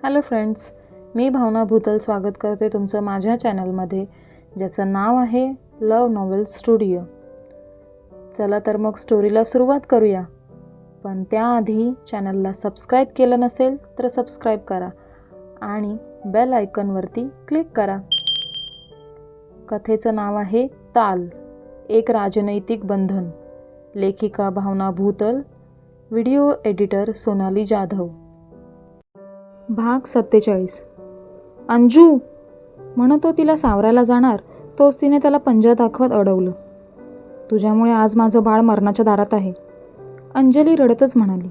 Hello friends, मी भावना भूतल स्वागत करते तुमचं माझ्या चॅनलमध्ये, ज्याचं नाव आहे लव नॉवेल स्टुडिओ. चला तर मग स्टोरीला सुरुवात करूया. पण त्याआधी चॅनलला सबस्क्राईब केलं नसेल तर सबस्क्राईब करा आणि बेल आयकॉनवरती क्लिक करा. कथेचं नाव आहे ताल, एक राजनैतिक बंधन. लेखिका भावना भूतल, व्हिडिओ एडिटर सोनाली जाधव. भाग 47. अंजू म्हणतो तिला सावरायला जाणार, तोच तिने त्याला पंजा दाखवत अडवलं. तुझ्यामुळे आज माझं बाळ मरणाच्या दारात आहे, अंजली रडतच म्हणाली.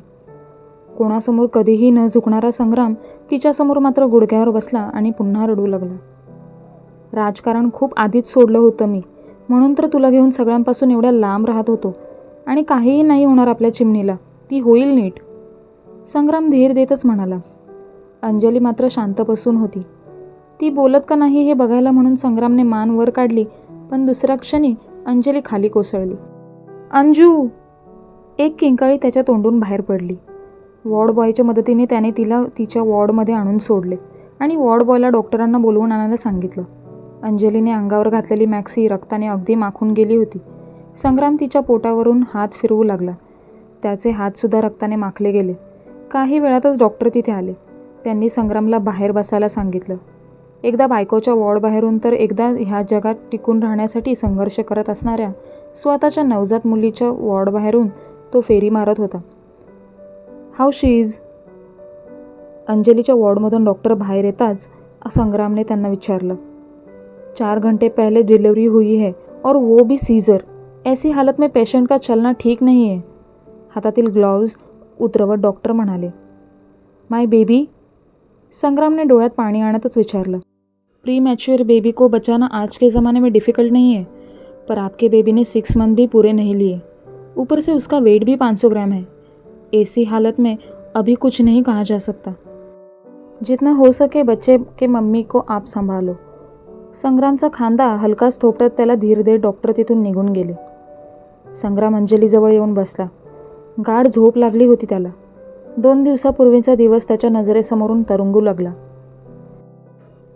कोणासमोर कधीही न झुकणारा संग्राम तिच्यासमोर मात्र गुडघ्यावर बसला आणि पुन्हा रडू लागला. राजकारण खूप आधीच सोडलं होतं मी, म्हणून तर तुला घेऊन सगळ्यांपासून एवढ्या लांब राहत होतो. आणि काहीही नाही होणार आपल्या चिमणीला, ती होईल नीट, संग्राम धीर देतच म्हणाला. अंजली मात्र शांत बसून होती. ती बोलत का नाही हे बघायला म्हणून संग्रामने मान वर काढली, पण दुसऱ्या क्षणी अंजली खाली कोसळली. अंजू, एक किंकाळी त्याच्या तोंडून बाहेर पडली. वॉर्ड बॉयच्या मदतीने त्याने तिला तिच्या वॉर्डमध्ये आणून सोडले आणि वॉर्ड बॉयला डॉक्टरांना बोलवून आणायला सांगितलं. अंजलीने अंगावर घातलेली मॅक्सी रक्ताने अगदी माखून गेली होती. संग्राम तिच्या पोटावरून हात फिरवू लागला. त्याचे हातसुद्धा रक्ताने माखले गेले. काही वेळातच डॉक्टर तिथे आले. त्यांनी संग्रामला बाहेर बसायला सांगितलं. एकदा बायकोच्या वॉर्डबाहेरून तर एकदा ह्या जगात टिकून राहण्यासाठी संघर्ष करत असणाऱ्या स्वतःच्या नवजात मुलीच्या वॉर्डबाहेरून तो फेरी मारत होता. How she is? अंजलीच्या वॉर्डमधून डॉक्टर बाहेर येताच संग्रामने त्यांना विचारलं. 4 घंटे पहले डिलीवरी हुई है और वो भी सीजर. ऐसी हालत में पेशेंट का चलना ठीक नहीं है. हातातील ग्लोव्ज उतरवत डॉक्टर म्हणाले. माय बेबी? संग्रामने डोळ्यात पाणी आणतच विचारलं. प्री मैच्योर बेबी को बचाना आज के ज़माने में डिफ़िकल्ट नहीं है, पर आपके बेबी ने 6 मंथ भी पूरे नहीं लिए. ऊपर से उसका वेट भी 500 ग्राम है. ऐसी हालत में अभी कुछ नहीं कहा जा सकता. जितना हो सके बच्चे के मम्मी को आप संभालो. संग्रामचा खांदा हलकाच थोपटत त्याला धीर देत डॉक्टर तिथून निघून गेले. संग्राम अंजलीजवळ येऊन बसला. गाढ झोप लागली होती त्याला. 2 दिवसापूर्वीचा दिवस त्याच्या नजरेसमोरून तरंगू लागला.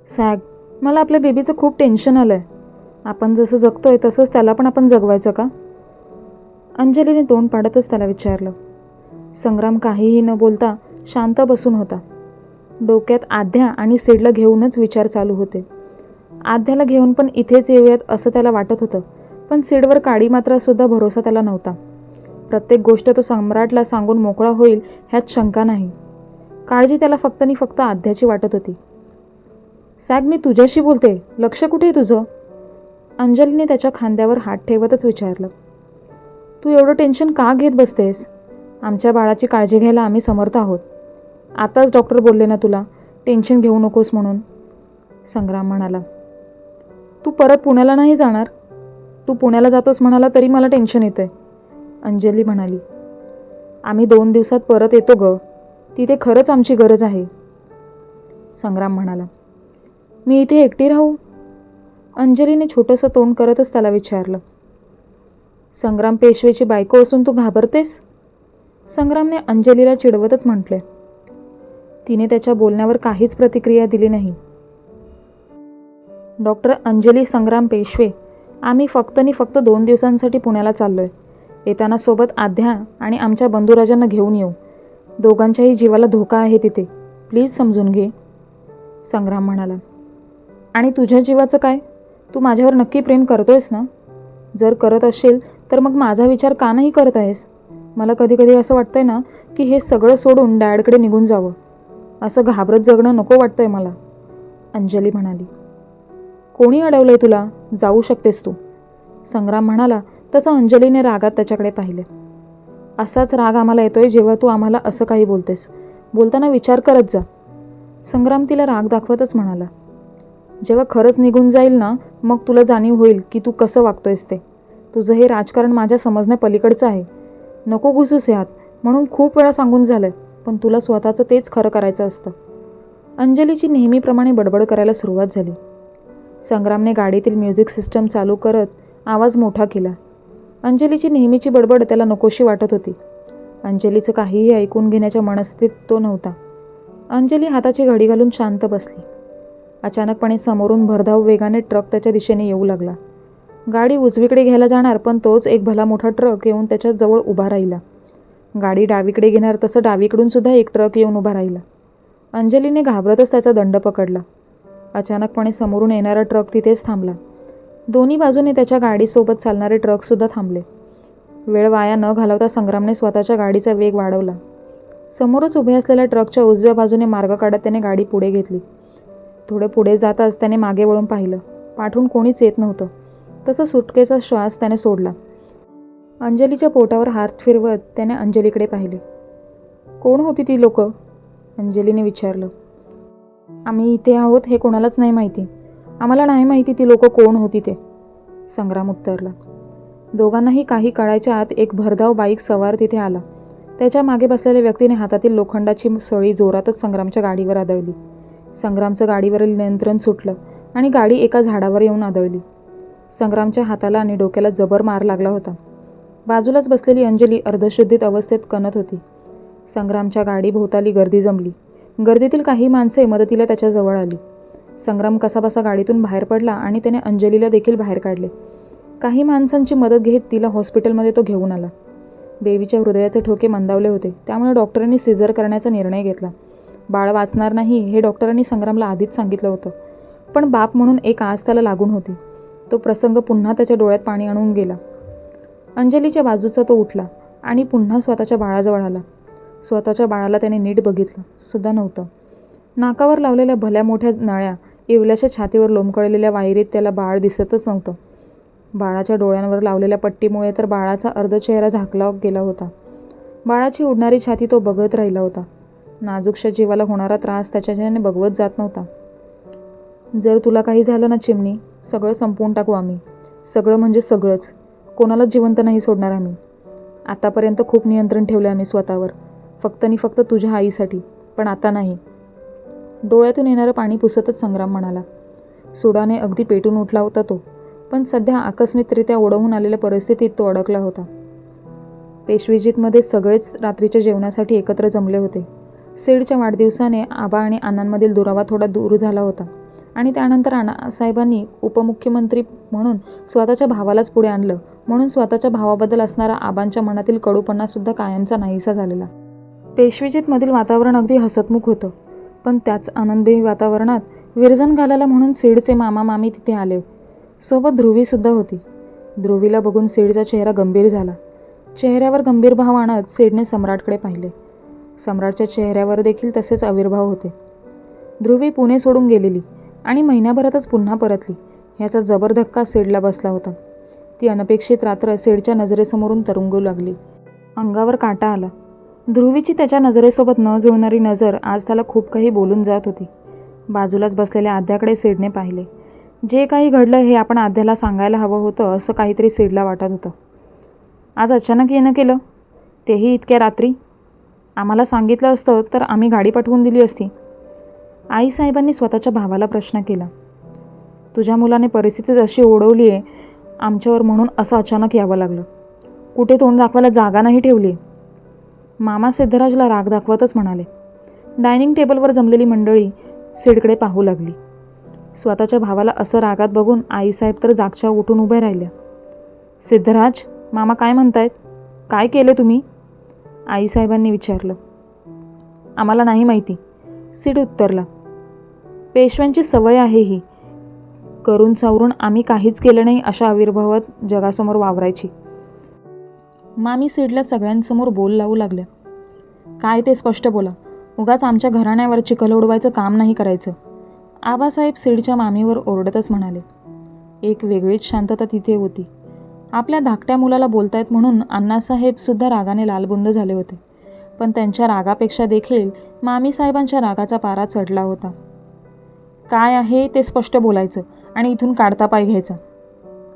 सॅग, मला आपल्या बेबीचं खूप टेन्शन आलं आहे. आपण जसं जगतोय तसंच त्याला पण आपण जगवायचं का? अंजलीने तोंड पाडतच त्याला विचारलं. संग्राम काहीही न बोलता शांत बसून होता. डोक्यात आध्या आणि सिडला घेऊनच विचार चालू होते. आध्याला घेऊन पण इथेच येऊयात असं त्याला वाटत होतं, पण सिडवर काडी मात्र सुद्धा भरोसा त्याला नव्हता. प्रत्येक गोष्ट तो सम्राटला सांगून मोकळा होईल ह्यात शंका नाही. काळजी त्याला फक्त आणि फक्त आध्याची वाटत होती. सॅग, मी तुझ्याशी बोलते, लक्ष कुठे आहे तुझं? अंजलीने त्याच्या खांद्यावर हात ठेवतच विचारलं. तू एवढं टेन्शन का घेत बसतेस? आमच्या बाळाची काळजी घ्यायला आम्ही समर्थ आहोत. आताच डॉक्टर बोलले ना तुला टेन्शन घेऊ नकोस म्हणून, संग्राम म्हणाला. तू परत पुण्याला नाही जाणार? तू पुण्याला जातोस म्हणाला तरी मला टेन्शन येतंय, अंजली म्हणाली. आम्ही 2 दिवसात परत येतो ग, तिथे खरंच आमची गरज आहे, संग्राम म्हणाला. मी इथे एकटी राहू? अंजलीने छोटंसं तोंड करतच त्याला विचारलं. संग्राम पेशवेची बायको असून तू घाबरतेस? संग्रामने अंजलीला चिडवतच म्हटले. तिने त्याच्या बोलण्यावर काहीच प्रतिक्रिया दिली नाही. डॉक्टर अंजली संग्राम पेशवे, आम्ही फक्त आणि फक्त 2 दिवसांसाठी पुण्याला चाललोय. येताना सोबत आध्या आणि आमच्या बंधुराजांना घेऊन येऊ. दोघांच्याही जीवाला धोका आहे तिथे, प्लीज समजून घे, संग्राम म्हणाला. आणि तुझ्या जीवाचं काय? तू माझ्यावर नक्की प्रेम करतोयस ना? जर करत असेल तर मग माझा विचार का नाही करत आहेस? मला कधी कधी असं वाटतंय ना की हे सगळं सोडून डॅडकडे निघून जावं. असं घाबरत जगणं नको वाटतंय मला, अंजली म्हणाली. कोणी अडवलंय तुला? जाऊ शकतेस तू, संग्राम म्हणाला. तसं अंजलीने रागात त्याच्याकडे पाहिले. असाच राग आम्हाला येतोय जेव्हा तू आम्हाला असं काही बोलतेस. बोलताना विचार करत जा, संग्राम तिला राग दाखवतच म्हणाला. जेव्हा खरंच निघून जाईल ना मग तुला जाणीव होईल की तू कसं वागतोयस ते. तुझं हे राजकारण माझ्या समजण्यापलीकडचं आहे. नको घुसूस यात, म्हणून खूप वेळा सांगून झालंय, पण तुला स्वतःचं तेच खरं करायचं असतं. अंजलीची नेहमीप्रमाणे बडबड करायला सुरुवात झाली. संग्रामने गाडीतील म्युझिक सिस्टम चालू करत आवाज मोठा केला. अंजलीची नेहमीची बडबड त्याला नकोशी वाटत होती. अंजलीचं काहीही ऐकून घेण्याच्या मनस्थितीत तो नव्हता. अंजली हाताची घडी घालून शांत बसली. अचानकपणे समोरून भरधाव वेगाने ट्रक त्याच्या दिशेने येऊ लागला. गाडी उजवीकडे घ्यायला जाणार, पण तोच एक भला मोठा ट्रक येऊन त्याच्या जवळ उभा राहिला. गाडी डावीकडे घेणार तसं डावीकडून सुद्धा एक ट्रक येऊन उभा राहिला. अंजलीने घाबरतच त्याचा दंड पकडला. अचानकपणे समोरून येणारा ट्रक तिथेच थांबला. दोन्ही बाजूने त्याच्या गाडीसोबत चालणारे ट्रकसुद्धा थांबले. वेळ वाया न घालवता संग्रामने स्वतःच्या गाडीचा वेग वाढवला. समोरच उभे असलेल्या ट्रकच्या उजव्या बाजूने मार्ग काढत त्याने गाडी पुढे घेतली. थोडे पुढे जाताच त्याने मागे वळून पाहिलं. पाठून कोणीच येत नव्हतं. तसं सुटकेचा श्वास त्याने सोडला. अंजलीच्या पोटावर हात फिरवत त्याने अंजलीकडे पाहिले. कोण होती ती लोकं? अंजलीने विचारलं. आम्ही इथे आहोत हे कोणालाच नाही माहिती. आम्हाला नाही माहिती ती लोकं कोण होती ते, संग्राम उत्तरला. दोघांनाही काही काळाच्या आत एक भरधाव बाईक सवार तिथे आला. त्याच्या मागे बसलेल्या व्यक्तीने हातातील लोखंडाची सळी जोरातच संग्रामच्या गाडीवर आदळली. संग्रामचं गाडीवरील नियंत्रण सुटलं आणि गाडी एका झाडावर येऊन आदळली. संग्रामच्या हाताला आणि डोक्याला जबर मार लागला होता. बाजूलाच बसलेली अंजली अर्धशुद्धीत अवस्थेत कणत होती. संग्रामच्या गाडीभोवताली गर्दी जमली. गर्दीतील काही माणसे मदतीला त्याच्याजवळ आली. संग्राम कसाबसा गाडीतून बाहेर पडला आणि त्याने अंजलीला देखील बाहेर काढले. काही माणसांची मदत घेत तिला हॉस्पिटलमध्ये तो घेऊन आला. बेबीच्या हृदयाचे ठोके मंदावले होते, त्यामुळे डॉक्टरांनी सिझर करण्याचा निर्णय घेतला. बाळ वाचणार नाही हे डॉक्टरांनी संग्रामला आधीच सांगितलं होतं, पण बाप म्हणून एक आस त्याला लागून होती. तो प्रसंग पुन्हा त्याच्या डोळ्यात पाणी आणून गेला. अंजलीच्या बाजूचा तो उठला आणि पुन्हा स्वतःच्या बाळाजवळ आला. स्वतःच्या बाळाला त्याने नीट बघितलं सुद्धा नव्हतं. नाकावर लावलेल्या भल्या मोठ्या नळ्या, इवल्याच्या छातीवर लोंबकळलेल्या वायरीत त्याला बाळ दिसतच नव्हतं. बाळाच्या डोळ्यांवर लावलेल्या पट्टीमुळे तर बाळाचा अर्ध चेहरा झाकला गेला होता. बाळाची उडणारी छाती तो बघत राहिला होता. नाजूकशा जीवाला होणारा त्रास त्याच्याने बघवत जात नव्हता. जर तुला काही झालं ना चिमणी, सगळं संपवून टाकू आम्ही. सगळं म्हणजे सगळंच. कोणालाच जिवंत नाही सोडणार आम्ही. आतापर्यंत खूप नियंत्रण ठेवलं आम्ही स्वतःवर, फक्त आणि फक्त तुझ्या आईसाठी, पण आता नाही. डोळ्यातून येणारं पाणी पुसतच संग्राम म्हणाला. सुडाने अगदी पेटून उठला होता तो, पण सध्या आकस्मिकरित्या ओढवून आलेल्या परिस्थितीत तो अडकला होता. पेशवेजीतमध्ये सगळेच रात्रीच्या जेवणासाठी एकत्र जमले होते. सेडच्या वाढदिवसाने आबा आणि अण्णांमधील दुरावा थोडा दूर झाला होता आणि त्यानंतर अण्णासाहेबांनी उपमुख्यमंत्री म्हणून स्वतःच्या भावालाच पुढे आणलं, म्हणून स्वतःच्या भावाबद्दल असणारा आबांच्या मनातील कडूपणासुद्धा कायमचा नाहीसा झालेला. पेशवेजीतमधील वातावरण अगदी हसतमुख होतं, पण त्याच आनंदमयी वातावरणात विरजण घालायला म्हणून सेडचे मामा मामी तिथे आले. सोबत ध्रुवीसुद्धा होती. ध्रुवीला बघून सेडचा चेहरा गंभीर झाला. चेहऱ्यावर गंभीर भाव आणत सेडने सम्राटकडे पाहिले. सम्राटच्या चेहऱ्यावर देखील तसेच आविर्भाव होते. ध्रुवी पुणे सोडून गेलेली आणि महिन्याभरातच पुन्हा परतली, ह्याचा जबर धक्का सेडला बसला होता. ती अनपेक्षित रात्र सेडच्या नजरेसमोरून तरंगू लागली. अंगावर काटा आला. ध्रुवीची त्याच्या नजरेसोबत न जुळणारी नजर आज त्याला खूप काही बोलून जात होती. बाजूलाच बसलेल्या आद्याकडे सेडने पाहिले. जे काही घडलं हे आपण आद्याला सांगायला हवं होतं असं काहीतरी सेडला वाटत होतं. आज अचानक येणं केलं, तेही इतक्या रात्री. आम्हाला सांगितलं असतं तर आम्ही गाडी पाठवून दिली असती. आईसाहेबांनी स्वतःच्या भावाला प्रश्न केला. तुझ्या मुलाने परिस्थितीत अशी ओढवली आहे आमच्यावर म्हणून असं अचानक यावं लागलं. कुठे तोंड दाखवायला जागा नाही ठेवली. मामा सिद्धराजला राग दाखवतच म्हणाले. डायनिंग टेबलवर जमलेली मंडळी सेडकडे पाहू लागली. स्वतःच्या भावाला असं रागात बघून आईसाहेब तर जागच्या उठून उभे राहिल्या. सिद्धराज, मामा काय म्हणतायत? काय केले तुम्ही? आईसाहेबांनी विचारलं. आम्हाला नाही माहिती, सीड उत्तरला. पेशव्यांची सवय आहे ही. करून सावरून आम्ही काहीच केलं नाही अशा आविर्भावात जगासमोर वावरायची. मामी सीडला सगळ्यांसमोर बोल लावू लागल्या. काय ते स्पष्ट बोला. उगाच आमच्या घराण्यावर चिखल उडवायचं काम नाही करायचं. आबासाहेब सीडच्या मामीवर ओरडतच म्हणाले. एक वेगळीच शांतता तिथे होती. आपल्या धाकट्या मुलाला बोलतायत म्हणून अण्णासाहेबसुद्धा रागाने लालबुंद झाले होते, पण त्यांच्या रागापेक्षा देखील मामीसाहेबांच्या रागाचा पारा चढला होता. काय आहे ते स्पष्ट बोलायचं आणि इथून काढता पाय घ्यायचा,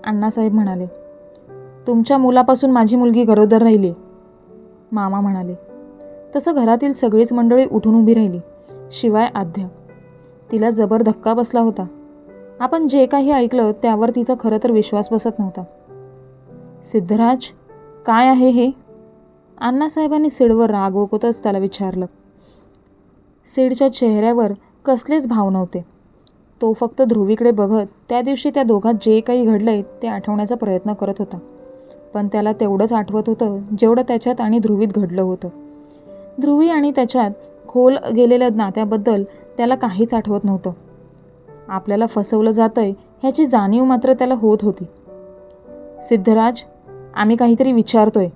अण्णासाहेब म्हणाले. तुमच्या मुलापासून माझी मुलगी गरोदर राहिली, मामा म्हणाले. तसं घरातील सगळीच मंडळी उठून उभी राहिली, शिवाय आद्या. तिला जबर धक्का बसला होता. आपण जे काही ऐकलं त्यावर तिचा खरं तर विश्वास बसत नव्हता. सिद्धराज, काय आहे हे? अण्णासाहेबांनी सीडवर राग ओकतच त्याला विचारलं. सीडच्या चेहऱ्यावर कसलेच भाव नव्हते. तो फक्त ध्रुवीकडे बघत त्या दिवशी त्या दोघात जे काही घडलंय ते आठवण्याचा प्रयत्न करत होता. पण त्याला तेवढंच आठवत होतं जेवढं त्याच्यात आणि ध्रुवीत घडलं होतं. ध्रुवी आणि त्याच्यात खोल गेलेल्या नात्याबद्दल त्याला काहीच आठवत नव्हतं. आपल्याला फसवलं जातंय ह्याची जाणीव मात्र त्याला होत होती. सिद्धराज, आम्ही काहीतरी विचारतोय.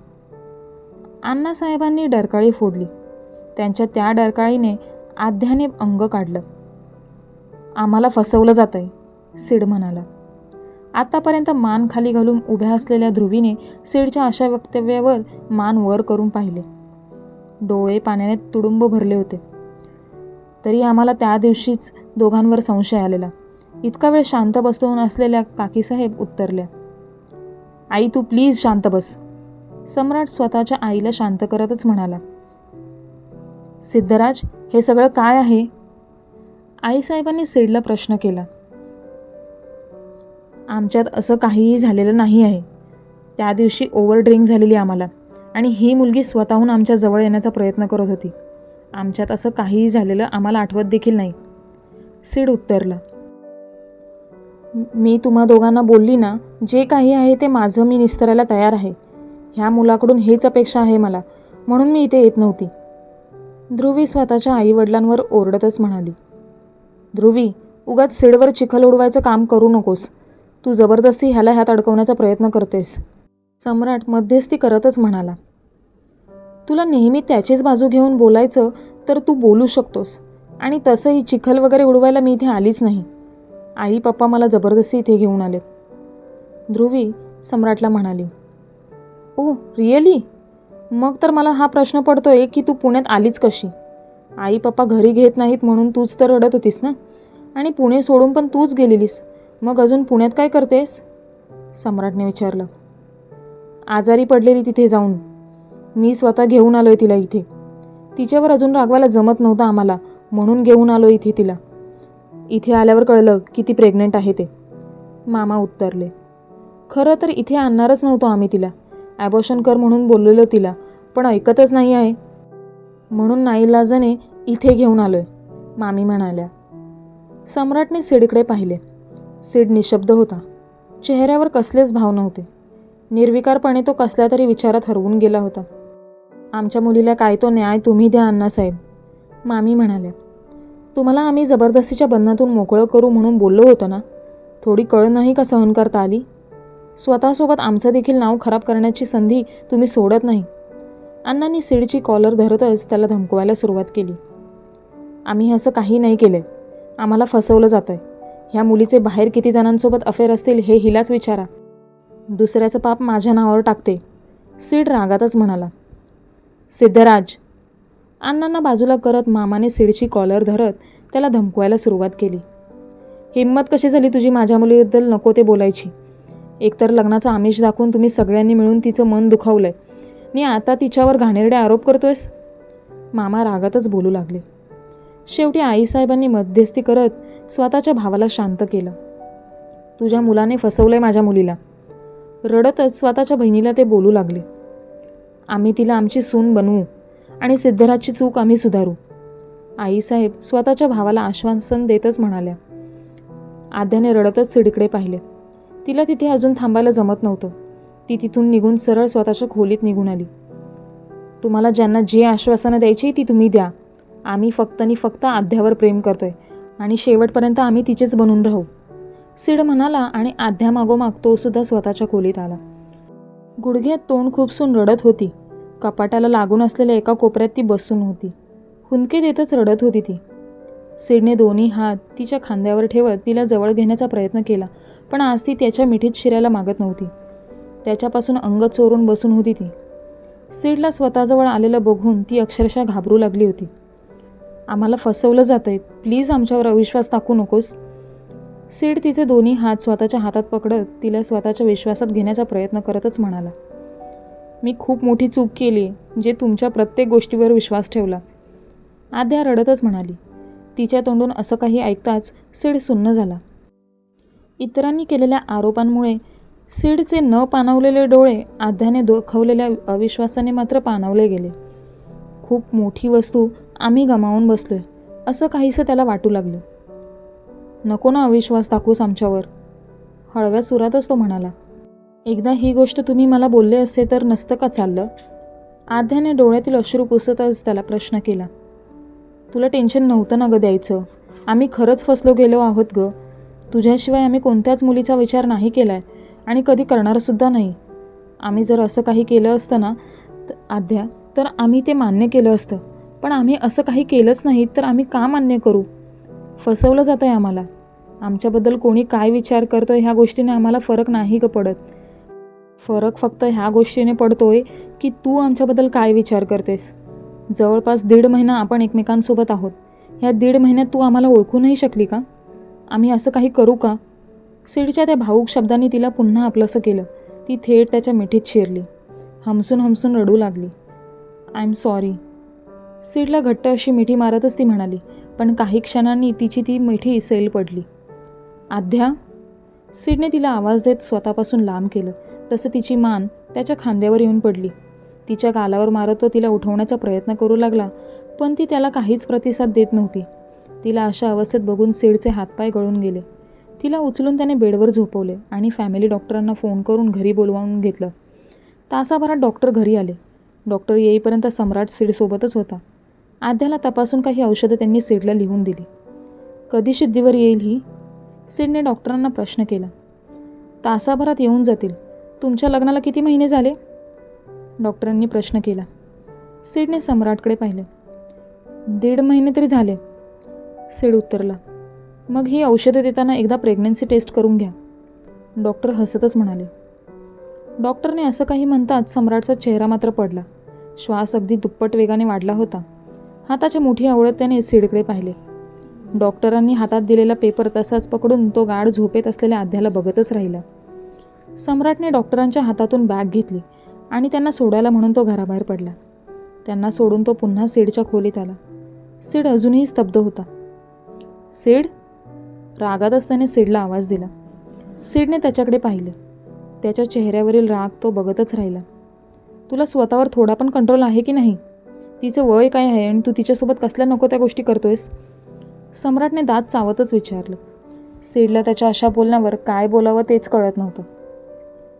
अण्णासाहेबांनी डरकाळी फोडली. त्यांच्या त्या डरकाळीने आध्याने अंग काढलं. आम्हाला फसवलं जातंय, सीड म्हणाला. आतापर्यंत मान खाली घालून उभ्या असलेल्या ध्रुवीने सीडच्या अशा वक्तव्यावर मान वर करून पाहिले. डोळे पाण्याने तुडुंब भरले होते. तरी आम्हाला त्या दिवशीच दोघांवर संशय आलेला. इतका वेळ शांत बसून असलेल्या काकीसाहेब उत्तरल्या. आई, तू प्लीज शांत बस. सम्राट स्वतःच्या आईला शांत करतच म्हणाला. सिद्धराज, हे सगळं काय आहे? आईसाहेबांनी सीडला प्रश्न केला. आमच्यात असं काहीही झालेलं नाही आहे. त्या दिवशी ओव्हर ड्रिंक झालेली आम्हाला, आणि ही मुलगी स्वतःहून आमच्या जवळ येण्याचा प्रयत्न करत होती. आमच्यात असं काहीही झालेलं आम्हाला आठवत देखील नाही, सीड उत्तरला. मी तुम्हा दोघांना बोलली ना, जे काही आहे ते माझं मी निस्तरायला तयार आहे. ह्या मुलाकडून हेच अपेक्षा आहे मला, म्हणून मी इथे येत नव्हती. ध्रुवी स्वतःच्या आईवडिलांवर ओरडतच म्हणाली. ध्रुवी, उगाच सीडवर चिखल उडवायचं काम करू नकोस. तू जबरदस्ती ह्याला ह्यात अडकवण्याचा प्रयत्न करतेस. सम्राट मध्यस्थी करतच म्हणाला. तुला नेहमी त्याचीच बाजू घेऊन बोलायचं तर तू बोलू शकतोस, आणि तसंही चिखल वगैरे उडवायला मी इथे आलीच नाही. आई पप्पा मला जबरदस्ती इथे घेऊन आलेत. ध्रुवी सम्राटला म्हणाली. Oh really? मग तर मला हा प्रश्न पडतोय की तू पुण्यात आलीच कशी? आई पप्पा घरी घेत नाहीत म्हणून तूच तर रडत होतीस ना, आणि पुणे सोडून पण तूच गेलेलीस. मग अजून पुण्यात काय करतेस? सम्राटने विचारलं. आजारी पडलेली तिथे जाऊन. मी स्वतः घेऊन आलोय तिला इथे. तिच्यावर अजून रागवायला जमत नव्हतं आम्हाला, म्हणून घेऊन आलो इथे तिला. इथे आल्यावर कळलं की ती प्रेग्नंट आहे ते, मामा उत्तरले. खरं तर इथे आणणारच नव्हतो आम्ही तिला. ॲबॉर्शन कर म्हणून बोललेलो तिला, पण ऐकतच नाही आहे. म्हणून नाईलाजाने इथे घेऊन आलोय, मामी म्हणाल्या. सम्राटने सीडकडे पाहिले. सीड निशब्द होता. चेहऱ्यावर कसलेच भाव नव्हते. निर्विकारपणे तो कसल्या तरी विचारात हरवून गेला होता. आमच्या मुलीला काय तो न्याय तुम्ही द्या अण्णासाहेब, मामी म्हणाल्या. तुम्हाला आम्ही जबरदस्तीच्या बंधनातून मोकळं करू म्हणून बोललो होतं ना. थोडी कळ नाही का सहन करता आली? स्वतःसोबत आमचं देखील नाव खराब करण्याची संधी तुम्ही सोडत नाही. अण्णांनी सीडची कॉलर धरतच त्याला धमकवायला सुरुवात केली. आम्ही असं काही नाही केलंय. आम्हाला फसवलं जातंय. ह्या मुलीचे बाहेर किती जणांसोबत अफेअर असतील हे हिलाच विचारा. दुसऱ्याचं पाप माझ्या नावावर टाकते, सीड रागातच म्हणाला. सिद्धराज, अण्णांना बाजूला करत मामाने सीडची कॉलर धरत त्याला धमकवायला सुरुवात केली. हिम्मत कशी झाली तुझी माझ्या मुलीबद्दल नको ते बोलायची? एकतर लग्नाचं आमिष दाखवून तुम्ही सगळ्यांनी मिळून तिचं मन दुखावलंय, आणि आता तिच्यावर घाणेरडे आरोप करतोयस? मामा रागातच बोलू लागले. शेवटी आईसाहेबांनी मध्यस्थी करत स्वतःच्या भावाला शांत केलं. तुझ्या मुलाने फसवलंय माझ्या मुलीला. रडतच स्वतःच्या बहिणीला ते बोलू लागले. आम्ही तिला आमची सून बनवू, आणि सिद्धराजची चूक आम्ही सुधारू, आईसाहेब स्वतःच्या भावाला आश्वासन देतच म्हणाल्या. आद्याने रडतच सीडकडे पाहिले. तिला तिथे अजून थांबायला जमत नव्हतं. ती तिथून निघून सरळ स्वतःच्या खोलीत निघून आली. तुम्हाला ज्यांना जी आश्वासनं द्यायची ती तुम्ही द्या. आम्ही फक्त आद्यावर प्रेम करतोय, आणि शेवटपर्यंत आम्ही तिचेच बनून राहू, सीड म्हणाला. आणि आद्या मागोमाग तो सुद्धा स्वतःच्या खोलीत आला. गुडघ्यात तोंड खुपसून रडत होती. कपाटाला लागून असलेल्या एका कोपऱ्यात ती बसून होती. हुंदके देतच रडत होती ती. सीडने दोन्ही हात तिच्या खांद्यावर ठेवत तिला जवळ घेण्याचा प्रयत्न केला, पण आज ती त्याच्या मिठीत शिरायला मागत नव्हती. त्याच्यापासून अंग चोरून बसून होती ती. सीडला स्वतःजवळ आलेलं बघून ती अक्षरशः घाबरू लागली होती. आम्हाला फसवलं जातंय, प्लीज आमच्यावर अविश्वास दाखवू नकोस. सीड तिचे दोन्ही हात स्वतःच्या हातात पकडत तिला स्वतःच्या विश्वासात घेण्याचा प्रयत्न करतच म्हणाला. मी खूप मोठी चूक केली, जे तुमच्या प्रत्येक गोष्टीवर विश्वास ठेवला, आद्या रडतच म्हणाली. तिच्या तोंडून असं काही ऐकताच सीड सुन्न झाला. इतरांनी केलेल्या आरोपांमुळे सीडचे न पाणावलेले डोळे आद्याने दाखवलेल्या अविश्वासाने मात्र पाणावले गेले. खूप मोठी वस्तू आम्ही गमावून बसलोय, असं काहीसं त्याला वाटू लागलं. नको ना अविश्वास दाखवूस आमच्यावर, हळव्या सुरातच तो म्हणाला. एकदा ही गोष्ट तुम्ही मला बोलले असते तर नसतं का चाललं? आध्याने डोळ्यातील अश्रू पुसतच त्याला प्रश्न केला. तुला टेन्शन नव्हतं ना गं द्यायचं. आम्ही खरंच फसलो गेलो आहोत गं. तुझ्याशिवाय आम्ही कोणत्याच मुलीचा विचार नाही केला आहे आणि कधी करणारसुद्धा नाही. आम्ही जर असं काही केलं असतं ना आध्या, तर आम्ही ते मान्य केलं असतं. पण आम्ही असं काही केलंच नाही तर आम्ही का मान्य करू? फसवलं जातं आहे आम्हाला. आमच्याबद्दल कोणी काय विचार करतोय ह्या गोष्टीने आम्हाला फरक नाही गं पडत. फरक फक्त ह्या गोष्टीने पडतोय की तू आमच्याबद्दल काय विचार करतेस. जवळपास 1.5 महिना आपण एकमेकांसोबत आहोत. ह्या 1.5 महिन्यात तू आम्हाला ओळखू नाही शकली का? आम्ही असं काही करू का? सिडच्या त्या भाऊक शब्दांनी तिला पुन्हा आपलंसं केलं. ती थेट त्याच्या मिठीत शिरली. हमसून हमसून रडू लागली. I am sorry. सिडला घट्ट अशी मिठी मारतच ती म्हणाली. पण काही क्षणांनी तिची ती मिठी सैल पडली. आध्या. सिडने तिला आवाज देत स्वतःपासून लांब केलं. तसं तिची मान त्याच्या खांद्यावर येऊन पडली. तिच्या गालावर मारत तो तिला उठवण्याचा प्रयत्न करू लागला, पण ती त्याला काहीच प्रतिसाद देत नव्हती. तिला अशा अवस्थेत बघून सिडचे हातपाय गळून गेले. तिला उचलून त्याने बेडवर झोपवले आणि फॅमिली डॉक्टरांना फोन करून घरी बोलवून घेतलं. तासाभरात डॉक्टर घरी आले. डॉक्टर येईपर्यंत सम्राट सिडसोबतच होता. आध्याला तपासून काही औषधं त्यांनी सिडला लिहून दिली. कधी शुद्धीवर येईल ही? सिडने डॉक्टरांना प्रश्न केला. तासाभरात येऊन जातील. तुमच्या लग्नाला किती महिने झाले? डॉक्टरांनी प्रश्न केला. सिडने सम्राटकडे पाहिले. 1.5 महिने तरी झाले, सिड उत्तरला. मग ही औषधं देताना एकदा प्रेग्नन्सी टेस्ट करून घ्या, डॉक्टर हसतच म्हणाले. डॉक्टरने असं काही म्हणताच सम्राटचा चेहरा मात्र पडला. श्वास अगदी दुप्पट वेगाने वाढला होता. हाताची मुठी आवळत त्याने सिडकडे पाहिले. डॉक्टरांनी हातात दिलेला पेपर तसाच पकडून तो गाढ झोपेत असलेल्या आध्याला बघतच राहिला. सम्राटने डॉक्टरांच्या हातातून बॅग घेतली आणि त्यांना सोडायला म्हणून तो घराबाहेर पडला. त्यांना सोडून तो पुन्हा सिडच्या खोलीत आला. सिड अजूनही स्तब्ध होता. सिड? रागातच त्याने सिडला आवाज दिला. सिडने त्याच्याकडे पाहिले. त्याच्या चेहऱ्यावरील राग तो बघतच राहिला. तुला स्वतःवर थोडा पण कंट्रोल आहे की नाही? तिचं वय काय आहे आणि तू तिच्यासोबत कसल्या नको त्या गोष्टी करतोयस? सम्राटने दात चावतच विचारलं. सिडला त्याच्या अशा बोलण्यावर काय बोलावं तेच कळत नव्हतं.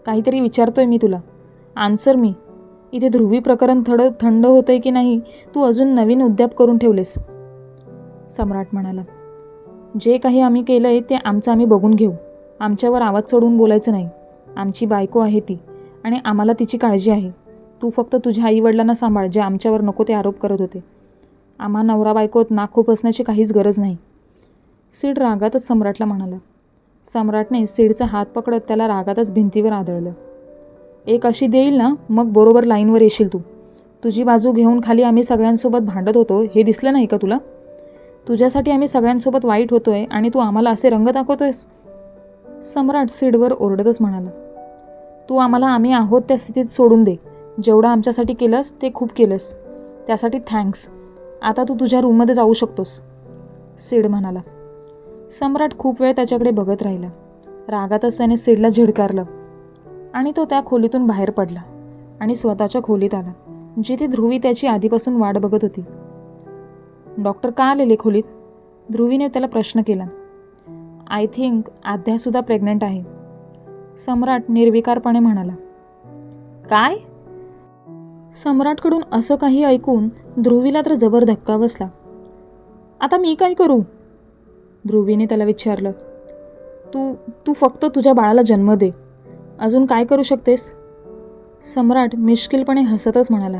काहीतरी विचारतोय मी तुला, आन्सर मी. इथे ध्रुवी प्रकरण थंड होतंय की नाही, तू अजून नवीन उद्याप करून ठेवलेस? सम्राट म्हणाला. जे काही आम्ही केलं आहे ते आमचं आम्ही बघून घेऊ. आमच्यावर आवाज चढवून बोलायचं नाही. आमची बायको आहे ती आणि आम्हाला तिची काळजी आहे. तू फक्त तुझ्या आईवडिलांना सांभाळ, जे आमच्यावर नको ते आरोप करत होते. आम्हा नवरा बायकोत नाक खूप असण्याची काहीच गरज नाही, सिड रागातच सम्राटला म्हणाला. सम्राटने सिडचा हात पकडत त्याला रागातच भिंतीवर आदळलं. एक अशी देईल ना, मग बरोबर लाईनवर येशील तू. तुझी बाजू घेऊन खाली आम्ही सगळ्यांसोबत भांडत होतो हे दिसलं नाही का तुला? तुझ्यासाठी आम्ही सगळ्यांसोबत वाईट होतोय आणि तू आम्हाला असे रंग दाखवतोयस? सम्राट सिडवर ओरडतच म्हणाला. तू आम्हाला आम्ही आहोत त्या स्थितीत सोडून दे. जेवढं आमच्यासाठी केलंस ते खूप केलंस, त्यासाठी थँक्स. आता तू तुझ्या रूममध्ये जाऊ शकतोस, सिड म्हणाला. सम्राट खूप वेळ त्याच्याकडे बघत राहिला. रागातच त्याने सिडला झिडकारलं आणि तो त्या खोलीतून बाहेर पडला आणि स्वतःच्या खोलीत आला, जिथे ध्रुवी त्याची आधीपासून वाट बघत होती. डॉक्टर का आलेले खोलीत? ध्रुवीने त्याला प्रश्न केला. आय थिंक आध्यासुद्धा प्रेग्नंट आहे, सम्राट निर्विकारपणे म्हणाला. काय? सम्राटकडून असं काही ऐकून ध्रुवीला तर जबर धक्का बसला. आता मी काय करू? ध्रुवीने त्याला विचारलं. तू फक्त तुझ्या बाळाला जन्म दे. अजून काय करू शकतेस? सम्राट मिश्किलपणे हसतच म्हणाला.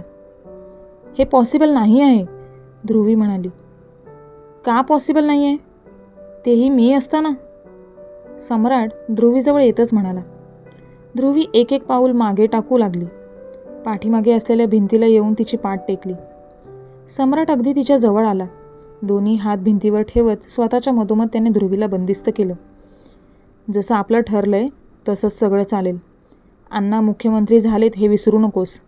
हे पॉसिबल नाही आहे, ध्रुवी म्हणाली. का पॉसिबल नाही आहे? तेही मी असताना, सम्राट ध्रुवीजवळ येतच म्हणाला. ध्रुवी एक एक पाऊल मागे टाकू लागली. पाठीमागे असलेल्या भिंतीला येऊन तिची पाठ टेकली. सम्राट अगदी तिच्या जवळ आला. दोन्ही हात भिंतीवर ठेवत स्वतःच्या मधोमध त्याने ध्रुवीला बंदिस्त केलं. जसं आपलं ठरलंय तसंच सगळं चालेल. अण्णा मुख्यमंत्री झालेत हे विसरू नकोस.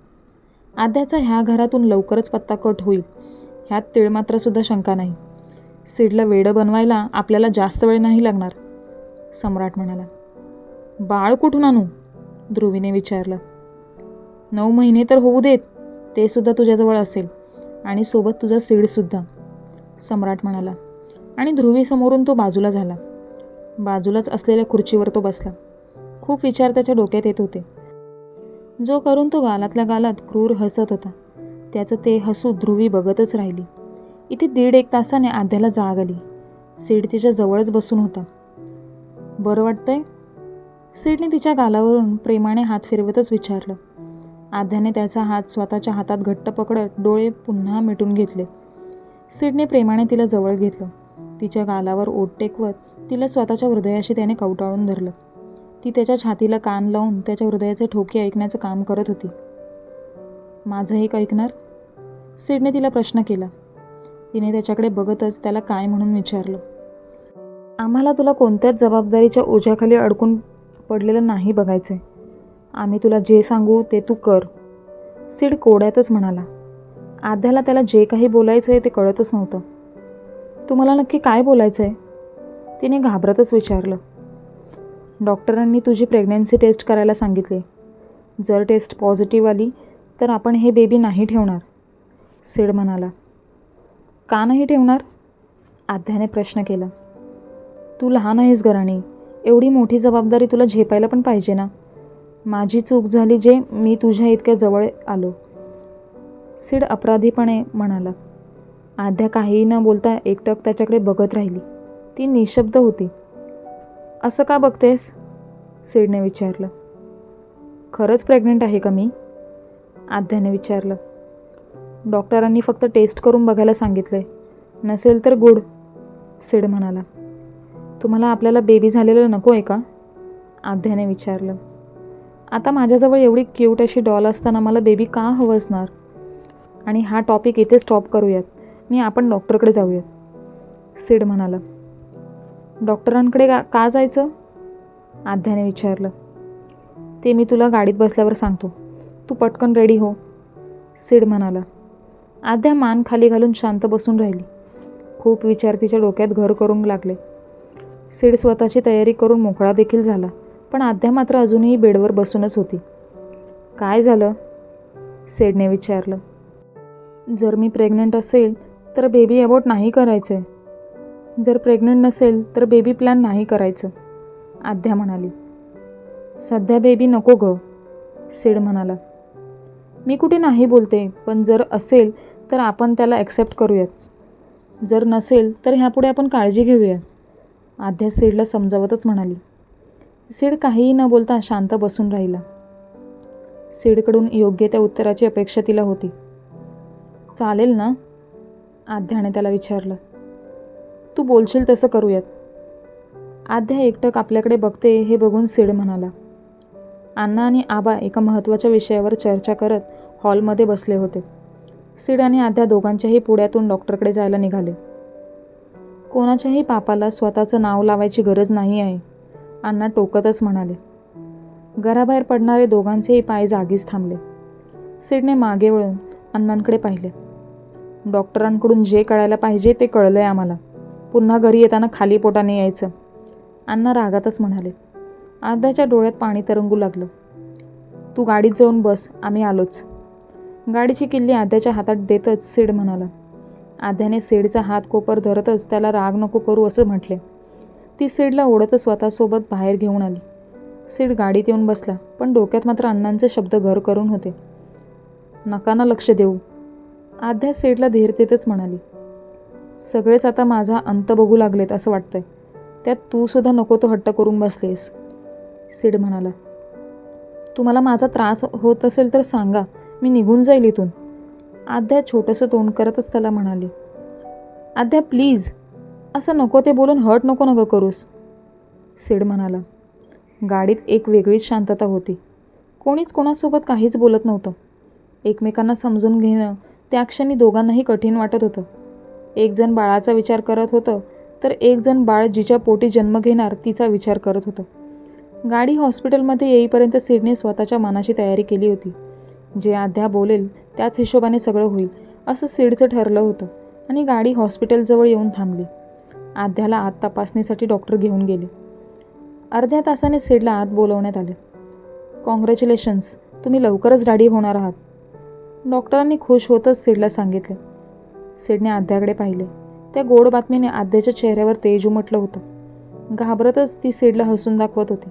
आद्याचा ह्या घरातून लवकरच पत्ता कट होईल, ह्यात तिळमात्रसुद्धा शंका नाही. सिडला वेडं बनवायला आपल्याला जास्त वेळ नाही लागणार, सम्राट म्हणाला. बाळ कुठून आणू? ध्रुवीने विचारलं. 9 महिने तर होऊ देत, ते सुद्धा तुझ्याजवळ असेल आणि सोबत तुझा सिडसुद्धा. सम्राट म्हणाला आणि ध्रुवीसमोरून तो बाजूला झाला. बाजूलाच असलेल्या खुर्चीवर तो बसला. खूप विचार त्याच्या डोक्यात येत होते, जो करून तो गालातल्या गालात क्रूर हसत होता. त्याचं ते हसू ध्रुवी बघतच राहिली. इथे 1.5 तासाने आध्याला जाग आली. सीड तिच्या जवळच बसून होता. बरं वाटतंय? सीडने तिच्या गालावरून प्रेमाने हात फिरवतच विचारलं. आध्याने त्याचा हात स्वतःच्या हातात घट्ट पकडत डोळे पुन्हा मिटून घेतले. सीडने प्रेमाने तिला जवळ घेतलं. तिच्या गालावर ओठ टेकवत तिला स्वतःच्या हृदयाशी त्याने कवटाळून धरलं. ती त्याच्या छातीला कान लावून त्याच्या हृदयाचे ठोके ऐकण्याचं काम करत होती. माझं एक ऐकणार? सीडने तिला प्रश्न केला. तिने त्याच्याकडे बघतच त्याला काय म्हणून विचारलं. आम्हाला तुला कोणत्याच जबाबदारीच्या ओझ्याखाली अडकून पडलेलं नाही बघायचंय. आम्ही तुला जे सांगू ते तू कर, सीड कोड्यातच म्हणाला. आध्याला त्याला जे काही बोलायचं आहे ते कळतच नव्हतं. तुम्हाला नक्की काय बोलायचं आहे? तिने घाबरतच विचारलं. डॉक्टरांनी तुझी प्रेग्नन्सी टेस्ट करायला सांगितले. जर टेस्ट पॉझिटिव्ह आली तर आपण हे बेबी नाही ठेवणार, सीड म्हणाला. का नाही ठेवणार? आध्याने प्रश्न केला. तू लहान आहेस गराणी, एवढी मोठी जबाबदारी तुला झेपायला पण पाहिजे ना. माझी चूक झाली जे मी तुझ्या इतक्या जवळ आलो, सीड अपराधीपणे म्हणाला. आध्या काहीही न बोलता एकटक त्याच्याकडे बघत राहिली. ती निशब्द होती. असं का बघतेस? सीडने विचारलं. खरंच प्रेग्नंट आहे का मी? आध्याने विचारलं. डॉक्टरांनी फक्त टेस्ट करून बघायला सांगितलंय. नसेल तर गुड, सीड म्हणाला. तुम्हाला आपल्याला बेबी झालेलं नको आहे का? आध्याने विचारलं. आता माझ्याजवळ एवढी क्यूट अशी डॉल असताना मला बेबी का हवं असणार? आणि हा टॉपिक इथे स्टॉप करूयात आणि आपण डॉक्टरकडे जाऊयात, सीड म्हणाला. डॉक्टरांकडे का जायचं? आध्याने विचारलं. ते मी तुला गाडीत बसल्यावर सांगतो. तू पटकन रेडी हो, सीड म्हणाला. आध्या मान खाली घालून शांत बसून राहिली. खूप विचार तिच्या डोक्यात घर करून लागले. सीड स्वतःची तयारी करून मोकळा देखील झाला, पण आध्या मात्र अजूनही बेडवर बसूनच होती. काय झालं? सीडने विचारलं. जर मी प्रेग्नंट असेल तर बेबी अबॉर्ट नाही करायचं आहे. जर प्रेग्नंट नसेल तर बेबी प्लॅन नाही करायचं, आध्या म्हणाली. सध्या बेबी नको गं, सीड म्हणाला. मी कुठे नाही बोलते, पण जर असेल तर आपण त्याला ॲक्सेप्ट करूयात. जर नसेल तर ह्यापुढे आपण काळजी घेऊयात, आध्या सीडला समजावतच म्हणाली. सीड काहीही न बोलता शांत बसून राहिला. सीडकडून योग्य त्या उत्तराची अपेक्षा तिला होती. चालेल ना? आध्याने त्याला विचारलं. तू बोलशील तसं करूयात, आध्या एकटक आपल्याकडे बघते हे बघून सीड म्हणाला. अण्णा आणि आबा एका महत्त्वाच्या विषयावर चर्चा करत हॉलमध्ये बसले होते. सीड आणि आध्या दोघांच्याही पुढ्यातून डॉक्टरकडे जायला निघाले. कोणाच्याही पापाला स्वतःचं नाव लावायची गरज नाही आहे, अण्णा टोकतच म्हणाले. घराबाहेर पडणारे दोघांचेही पाय जागीच थांबले. सीडने मागे वळून अण्णांकडे पाहिले. डॉक्टरांकडून जे कळायला पाहिजे ते कळलंय आम्हाला. पुन्हा घरी येताना खाली पोटाने यायचं, अण्णा रागातच म्हणाले. आध्याच्या डोळ्यात पाणी तरंगू लागलं. तू गाडीत जाऊन बस, आम्ही आलोच, गाडीची किल्ली आध्याच्या हातात देतच सीड म्हणाला. आध्याने सीडचा हात कोपर धरतच त्याला राग नको करू असं म्हटले. ती सीडला ओढतच स्वतःसोबत बाहेर घेऊन आली. सीड गाडीत येऊन बसला, पण डोक्यात मात्र अण्णांचे शब्द घर करून होते. नका ना लक्ष देऊ, आध्या सीडला धीर देतच म्हणाली. सगळेच आता माझा अंत बघू लागलेत असं वाटतंय, त्यात तू सुद्धा नको तो हट्ट करून बसलेस, सीड म्हणाला. तुम्हाला माझा त्रास होत असेल तर सांगा, मी निघून जाईल इथून, आध्या छोटंसं तोंड करतच त्याला म्हणाली. आध्या प्लीज, असं नको ते बोलून हर्ट नको करूस, सीड म्हणाला. गाडीत एक वेगळीच शांतता होती. कोणीच कोणासोबत काहीच बोलत नव्हतं. एकमेकांना समजून घेणं त्या क्षणी दोघांनाही कठीण वाटत होतं. एक जण बाळाचा विचार करत होतं, तर एक जण बाळ जिच्या पोटी जन्म घेणार तिचा विचार करत होतं. गाडी हॉस्पिटलमध्ये येईपर्यंत सीडने स्वतःच्या मनाची तयारी केली होती. जे आध्या बोलेल त्याच हिशोबाने सगळं होईल असं सीडचं ठरलं होतं आणि गाडी हॉस्पिटलजवळ येऊन थांबली. आध्याला आत तपासणीसाठी डॉक्टर घेऊन गेले. अर्ध्या तासाने सीडला आत बोलवण्यात आले. कॉंग्रॅच्युलेशन्स, तुम्ही लवकरच डॅडी होणार आहात, डॉक्टरांनी खुश होतच सीडला सांगितले. सीडने आध्याकडे पाहिले. त्या गोड बातमीने आद्याच्या चेहऱ्यावर तेज उमटलं होतं. घाबरतच ती सीडला हसून दाखवत होती.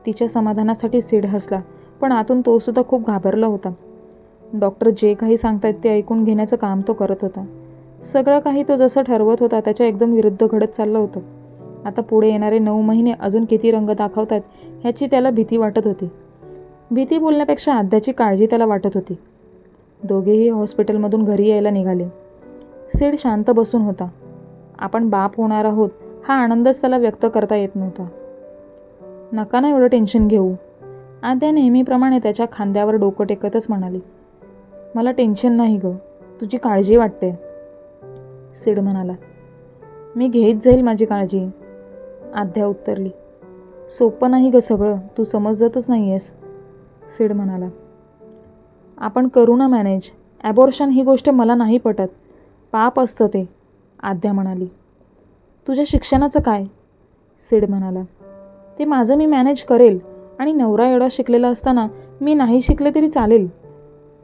तिच्या समाधानासाठी सीड हसला, पण आतून तो सुद्धा खूप घाबरला होता. डॉक्टर जे काही सांगतायत ते ऐकून घेण्याचं काम तो करत होता. सगळं काही तो जसं ठरवत होता त्याच्या एकदम विरुद्ध घडत चाललं होतं. आता पुढे येणारे 9 महिने अजून किती रंग दाखवतात ह्याची त्याला भीती वाटत होती. भीती बोलण्यापेक्षा आद्याची काळजी त्याला वाटत होती. दोघेही हॉस्पिटलमधून घरी यायला निघाले. सीड शांत बसून होता. आपण बाप होणार आहोत हा आनंदच त्याला व्यक्त करता येत नव्हता. नका ना एवढं टेन्शन घेऊ, आद्या नेहमीप्रमाणे त्याच्या खांद्यावर डोकं टेकतच म्हणाली. मला टेन्शन नाही गं, तुझी काळजी वाटते, सीड म्हणाला. मी घेत जाईल माझी काळजी, आद्या उत्तरली. सोपं नाही गं सगळं, तू समजतच नाही आहेस, सीड म्हणाला. आपण करू ना मॅनेज. ॲबॉर्शन ही गोष्ट मला नाही पटत, पाप असतं ते, आद्या म्हणाली. तुझ्या शिक्षणाचं काय, सीड म्हणाला. ते माझं मी मॅनेज करेल आणि नवरा एवढा शिकलेला असताना मी नाही शिकले तरी चालेल,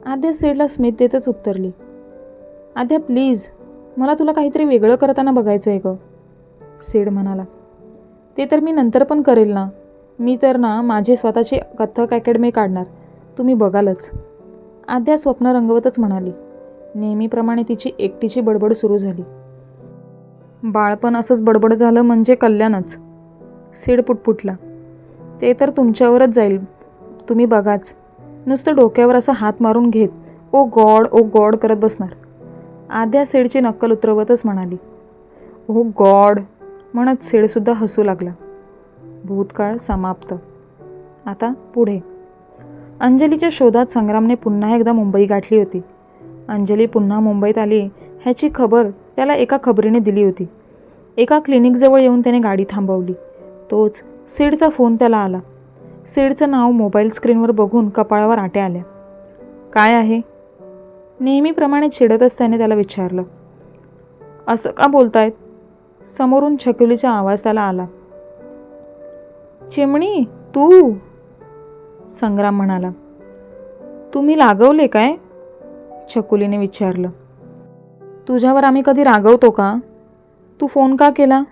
आद्या सीडला स्मित देतच उत्तरली. आद्या प्लीज, मला तुला काहीतरी वेगळं करताना बघायचं आहे गं, सीड म्हणाला. ते तर मी नंतर पण करेल ना. मी तर ना माझी स्वतःची कथ्थक अकॅडमी काढणार, तुम्ही बघालच, आद्या स्वप्न रंगवतच म्हणाली. नेहमीप्रमाणे तिची एकटीची बडबड सुरू झाली. बाळपण असंच बडबड झालं म्हणजे कल्याणच, सीड पुटपुटला. ते तर तुमच्यावरच जाईल, तुम्ही बघाच. नुसतं डोक्यावर असा हात मारून घेत ओ गॉड करत बसणार, आद्या सीडची नक्कल उतरवतच म्हणाली. ओ गॉड म्हणत सीडसुद्धा हसू लागला. भूतकाळ समाप्त. आता पुढे. अंजलीच्या शोधात संग्रामने पुन्हा एकदा मुंबई गाठली होती. अंजली पुन्हा मुंबईत आली ह्याची खबर त्याला एका खबरीने दिली होती. एका क्लिनिकजवळ येऊन त्याने गाडी थांबवली. तोच सीडचा फोन त्याला आला. सीडचं नाव मोबाईल स्क्रीनवर बघून कपाळावर आट्या आल्या. काय आहे, नेहमीप्रमाणे चिडतच त्याने त्याला विचारलं. असं का बोलतायत, समोरून छकुलीचा आवाज त्याला आला. चिमणी तू, संग्राम म्हणाला. तुम्ही रागवले काय, छकुलीने विचारलं. तुझ्यावर आम्ही कधी रागवतो का, तू फोन का केला,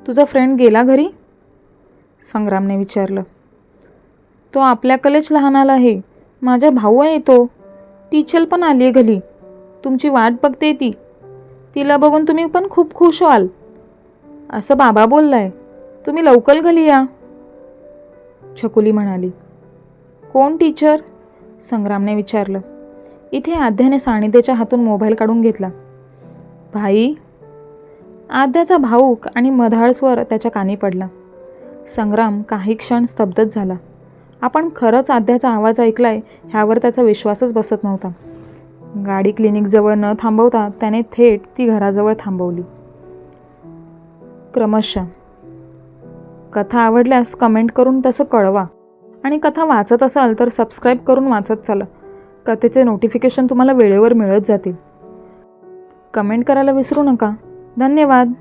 तुझा फ्रेंड गेला घरी, संग्रामने विचारलं. तो आपल्याकलेच लहानाला आहे, माझा भाऊ आहे तो. टीचर पण आली आहे घरी, तुमची वाट बघते ती. तिला बघून तुम्ही पण खूप खुश व्हाल, असं बाबा बोललाय. तुम्ही लवकर घरी या, छकुली म्हणाली. कोण टीचर, संग्रामने विचारलं. इथे आद्याने सानिध्यच्या हातून मोबाईल काढून घेतला. भाई, आद्याचा भाऊक आणि मधाळ स्वर त्याच्या कानी पडला. संग्राम काही क्षण स्तब्धच झाला. आपण खरंच आद्याचा आवाज ऐकलाय ह्यावर त्याचा विश्वासच बसत नव्हता. गाडी क्लिनिकजवळ न थांबवता त्याने थेट ती घराजवळ थांबवली. क्रमशः. कथा आवडल्यास कमेंट करून तसं कळवा आणि कथा वाचत असाल तर सबस्क्राईब करून वाचत चला. कथेचे नोटिफिकेशन तुम्हाला वेळेवर मिळत जातील. कमेंट करायला विसरू नका. धन्यवाद.